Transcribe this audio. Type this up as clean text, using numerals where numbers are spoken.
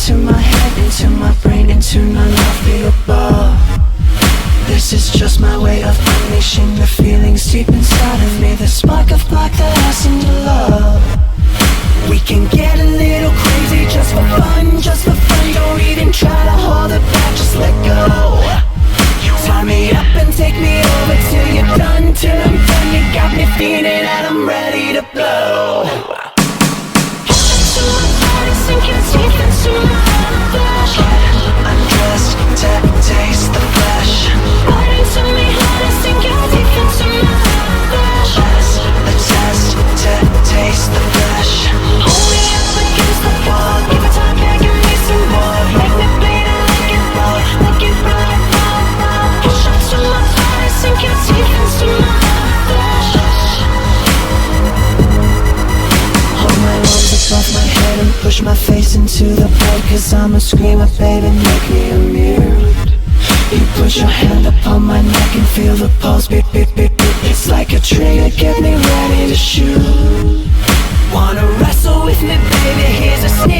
into my head, into my brain, into none of the above. This is just my way of unleashing the feelings deep inside of me, the spark of black that I seem to love. We can get a little crazy just for fun, just for fun. Don't even try to hold it back, just let go. Tie me up and take me over till you're done, till I'm done. You got me feeling that I'm ready to blow. Push into my body, sink your teeth into my flesh. Undressed to taste the flesh. Right into me, hard to sink your teeth into my flesh. Pass the test to taste the flesh. Hold me up against the wall, give it time, yeah, give me some more. Make me bleed and make it raw, make it raw. Push into my body, sink your teeth into my flesh. Hold my arms above my head and push my face into the bed, 'cause I'm a screamer, baby, make me a mute. You put your hand upon my neck and feel the pulse beat, beat, beat, beat. It's like a trigger, get me ready to shoot. Wanna wrestle with me, baby, here's a sneak